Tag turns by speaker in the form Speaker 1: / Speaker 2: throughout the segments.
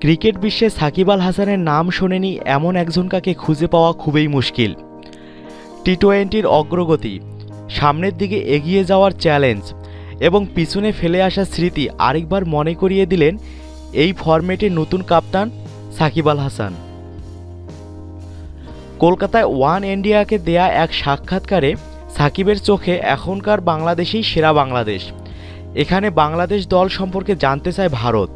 Speaker 1: Cricket বিশ্বে সাকিব আল হাসানের নাম শোনেনি এমন একজনকে খুঁজে পাওয়া খুবই মুশকিল। টি-20-র অগ্রগতি, সামনের দিকে এগিয়ে যাওয়ার চ্যালেঞ্জ এবং পিছনে ফেলে আসা স্মৃতি আরেকবার মনে করিয়ে দিলেন এই ফরম্যাটের নতুন কাপ্তান সাকিব আল হাসান। কলকাতায় ওয়ান ইন্ডিয়াকে দেয়া এক সাক্ষাৎকারে সাকিবের চোখে এখনকার বাংলাদেশই সেরা বাংলাদেশ। এখানে বাংলাদেশ দল সম্পর্কে জানতে চায় ভারত।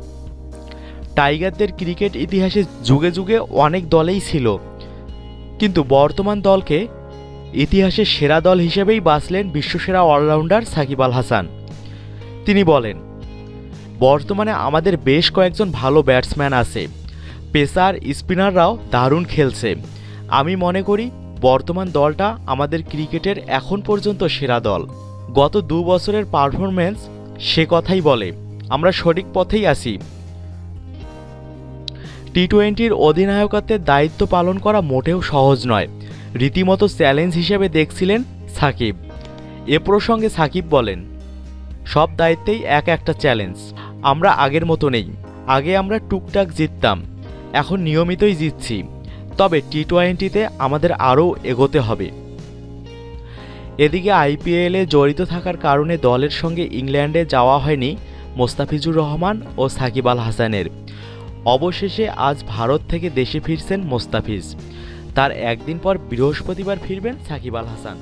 Speaker 1: টাইগারদের ক্রিকেট ইতিহাসে যুগে যুগে অনেক দলেই ছিল, কিন্তু বর্তমান দলকে ইতিহাসের সেরা দল হিসেবেই বাছলেন বিশ্বসেরা অলরাউন্ডার সাকিব আল হাসান। তিনি বলেন, বর্তমানে আমাদের বেশ কয়েকজন ভালো ব্যাটসম্যান আছে, পেসার স্পিনাররাও দারুণ খেলছে। আমি মনে করি বর্তমান দলটা আমাদের ক্রিকেটের এখন পর্যন্ত সেরা দল। গত 2 বছরের পারফরম্যান্স সে কথাই বলে, আমরা সঠিক পথেই আছি। টি-20-র অধিনায়কত্বের দায়িত্ব পালন করা মোটেও সহজ নয়, রীতিমতো চ্যালেঞ্জ হিসেবে দেখছিলেন সাকিব। এ প্রসঙ্গে সাকিব বলেন, সব দায়িত্বেই একটা চ্যালেঞ্জ। আমরা আগের মতো নেই। আগে আমরা টুকটাক জিততাম, এখন নিয়মিতই জিতছি। তবে টি-20-তে আমাদের আরও এগোতে হবে। এদিকে আইপিএলে জড়িত থাকার কারণে দলের সঙ্গে ইংল্যান্ডে যাওয়া হয়নি মোস্তাফিজুর রহমান ও সাকিব আল হাসানের। অবশেষে আজ ভারত থেকে দেশে ফিরছেন মোস্তাফিজ। তার একদিন পর বৃহস্পতিবার ফিরবেন সাকিব আল হাসান।